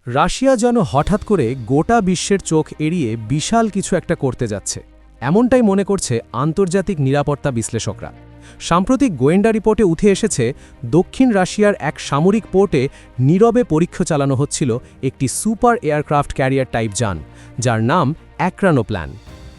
Russia যেন হঠাৎ করে গোটা বিশ্বের চোখ এড়িয়ে বিশাল কিছু একটা করতে যাচ্ছে এমনটাই মনে করছে আন্তর্জাতিক নিরাপত্তা বিশ্লেষকরা। সাম্প্রতিক গোয়েন্দা রিপোর্টে উঠে এসেছে দক্ষিণ রাশিয়ার এক সামরিক পোর্টে নীরবে পরীক্ষা চালানো হচ্ছিল একটি সুপার এয়ারক্রাফট ক্যারিয়ার টাইপ যান, যার নাম অ্যাক্রানোপ্ল্যান।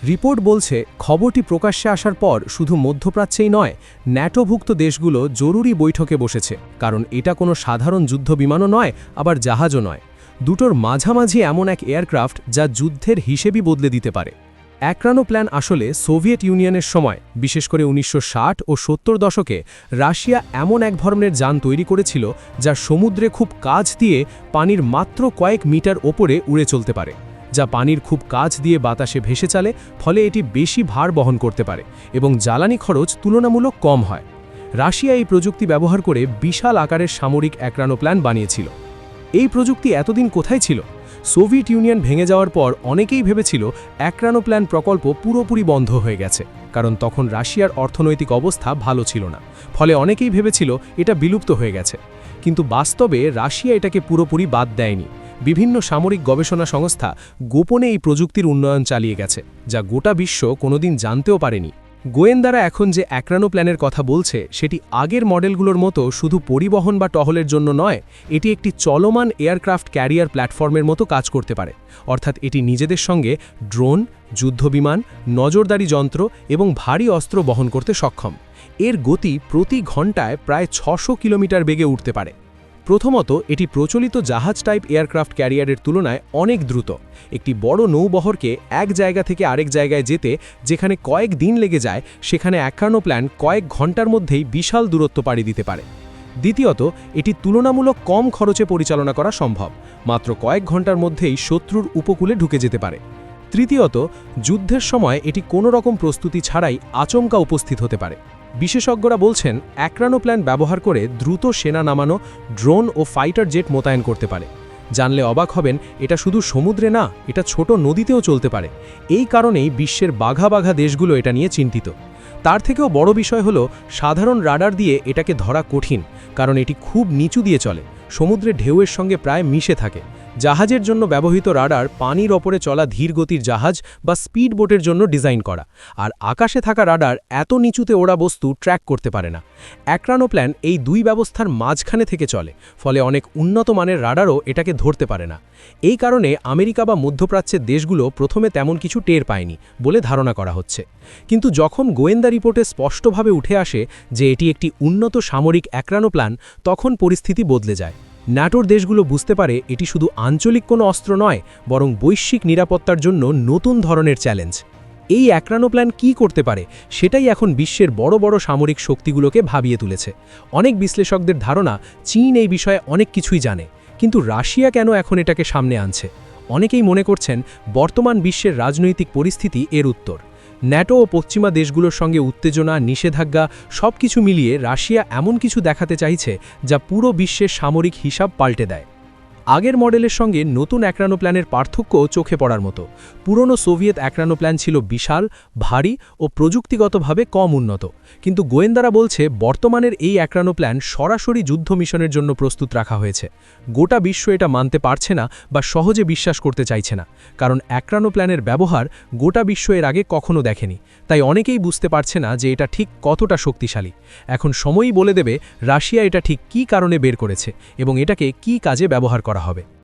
রিপোর্ট বলছে খবরটি প্রকাশ্যে আসার পর শুধু মধ্যপ্রাচ্যেই নয়, ন্যাটোভুক্ত দেশগুলো জরুরি বৈঠকে বসেছে, কারণ এটা কোনো সাধারণ যুদ্ধ বিমানও নয়, আবার জাহাজও নয়। দুটোর মাঝামাঝি এমন এক এয়ারক্রাফট যা যুদ্ধের হিসেবই বদলে দিতে পারে। অ্যাক্রানোপ্ল্যান আসলে সোভিয়েত ইউনিয়নের সময়, বিশেষ করে 1960 ও 70 দশকে রাশিয়া এমন এক ধরনের যান তৈরি করেছিল যা সমুদ্রে খুব কাছ দিয়ে পানির মাত্র কয়েক মিটার ওপরে উড়ে চলতে পারে, যা পানির খুব কাছ দিয়ে বাতাসে ভেসে চলে, ফলে এটি বেশি ভার বহন করতে পারে এবং জ্বালানি খরচ তুলনামূলক কম হয়। রাশিয়া এই প্রযুক্তি ব্যবহার করে বিশাল আকারের সামরিক অ্যাক্রানোপ্ল্যান বানিয়েছিল। এই প্রযুক্তি এতদিন কোথায় ছিল? সোভিয়েত ইউনিয়ন ভেঙে যাওয়ার পর অনেকেই ভেবেছিল অ্যাক্রানোপ্ল্যান প্রকল্প পুরোপুরি বন্ধ হয়ে গেছে, কারণ তখন রাশিয়ার অর্থনৈতিক অবস্থা ভালো ছিল না, ফলে অনেকেই ভেবেছিল এটা বিলুপ্ত হয়ে গেছে। কিন্তু বাস্তবে রাশিয়া এটাকে পুরোপুরি বাদ দেয়নি। বিভিন্ন সামরিক গবেষণা সংস্থা গোপনে এই প্রযুক্তির উন্নয়ন চালিয়ে গেছে, যা গোটা বিশ্ব কোনোদিন জানতেও পারেনি। গোয়েন্দারা এখন যে অ্যাক্রানোপ্ল্যানের কথা বলছে সেটি আগের মডেলগুলোর মতো শুধু পরিবহন বা টহলের জন্য নয়, এটি একটি চলমান এয়ারক্রাফট ক্যারিয়ার প্ল্যাটফর্মের মতো কাজ করতে পারে। অর্থাৎ এটি নিজেদের সঙ্গে ড্রোন, যুদ্ধবিমান, নজরদারি যন্ত্র এবং ভারী অস্ত্র বহন করতে সক্ষম। এর গতি প্রতি ঘন্টায় প্রায় 600 কিলোমিটার বেগে উঠতে পারে। প্রথমত, এটি প্রচলিত জাহাজ টাইপ এয়ারক্রাফট ক্যারিয়ারের তুলনায় অনেক দ্রুত। একটি বড় নৌবহরকে এক জায়গা থেকে আরেক জায়গায় যেতে যেখানে কয়েক দিন লেগে যায়, সেখানে অ্যাক্রানোপ্ল্যান কয়েক ঘন্টার মধ্যেই বিশাল দূরত্ব পাড়ি দিতে পারে। দ্বিতীয়ত, এটি তুলনামূলক কম খরচে পরিচালনা করা সম্ভব, মাত্র কয়েক ঘন্টার মধ্যেই শত্রুর উপকূলে ঢুকে যেতে পারে। তৃতীয়ত, যুদ্ধের সময় এটি কোনো রকম প্রস্তুতি ছাড়াই আচমকা উপস্থিত হতে পারে। বিশেষজ্ঞরা বলছেন অ্যাক্রানোপ্ল্যান ব্যবহার করে দ্রুত সেনা নামানো, ড্রোন ও ফাইটার জেট মোতায়েন করতে পারে। জানলে অবাক হবেন, এটা শুধু সমুদ্রে না, এটা ছোট নদীতেও চলতে পারে। এই কারণেই বিশ্বের বাঘা বাঘা দেশগুলো এটা নিয়ে চিন্তিত। তার থেকেও বড় বিষয় হলো, সাধারণ রাডার দিয়ে এটাকে ধরা কঠিন, কারণ এটি খুব নিচু দিয়ে চলে, সমুদ্রের ঢেউয়ের সঙ্গে প্রায় মিশে থাকে। জাহাজের জন্য ব্যবহৃত রাডার পানির ওপরে চলা ধীরগতির জাহাজ বা স্পিড বোটের জন্য ডিজাইন করা, আর আকাশে থাকা রাডার এত নিচুতে ওড়া বস্তু ট্র্যাক করতে পারে না। অ্যাক্রানোপ্ল্যান এই দুই ব্যবস্থার মাঝখানে থেকে চলে, ফলে অনেক উন্নত মানের রাডারও এটাকে ধরতে পারে না। এই কারণে আমেরিকা বা মধ্যপ্রাচ্যের দেশগুলো প্রথমে তেমন কিছু টের পায়নি বলে ধারণা করা হচ্ছে। কিন্তু যখন গোয়েন্দা রিপোর্টে স্পষ্টভাবে উঠে আসে যে এটি একটি উন্নত সামরিক অ্যাক্রানোপ্ল্যান, তখন পরিস্থিতি বদলে যায়। ন্যাটোর দেশগুলো বুঝতে পারে এটি শুধু আঞ্চলিক কোনো অস্ত্র নয়, বরং বৈশ্বিক নিরাপত্তার জন্য নতুন ধরনের চ্যালেঞ্জ। এই অ্যাক্রানোপ্ল্যান কি করতে পারে সেটাই এখন বিশ্বের বড় বড় সামরিক শক্তিগুলোকে ভাবিয়ে তুলেছে। অনেক বিশ্লেষকদের ধারণা চীন এই বিষয়ে অনেক কিছুই জানে, কিন্তু রাশিয়া কেন এখন এটাকে সামনে আনছে? অনেকেই মনে করছেন বর্তমান বিশ্বের রাজনৈতিক পরিস্থিতি এর উত্তর। ন্যাটো ও পশ্চিমা দেশগুলোর সঙ্গে উত্তেজনা, নিষেধাজ্ঞা সবকিছু মিলিয়ে রাশিয়া এমন কিছু দেখাতে চাইছে যা পুরো বিশ্বের সামরিক হিসাব পাল্টে দেয়। আগের মডেলের সঙ্গে নতুন অ্যাক্রানোপ্ল্যানের পার্থক্য চোখে পড়ার মতো। পুরনো সোভিয়েত অ্যাক্রানোপ্ল্যান ছিল বিশাল, ভারী ও প্রযুক্তিগতভাবে কম উন্নত, কিন্তু গোয়েন্দারা বলছে বর্তমানের এই অ্যাক্রানোপ্ল্যান সরাসরি যুদ্ধ মিশনের জন্য প্রস্তুত রাখা হয়েছে। গোটা বিশ্ব এটা মানতে পারছে না বা সহজে বিশ্বাস করতে চাইছে না, কারণ অ্যাক্রানোপ্ল্যানের ব্যবহার গোটা বিশ্ব এর আগে কখনো দেখেনি। তাই অনেকেই বুঝতে পারছে না যে এটা ঠিক কতটা শক্তিশালী। এখন সময়ই বলে দেবে রাশিয়া এটা ঠিক কী কারণে বের করেছে এবং এটাকে কী কাজে ব্যবহার করা হবে।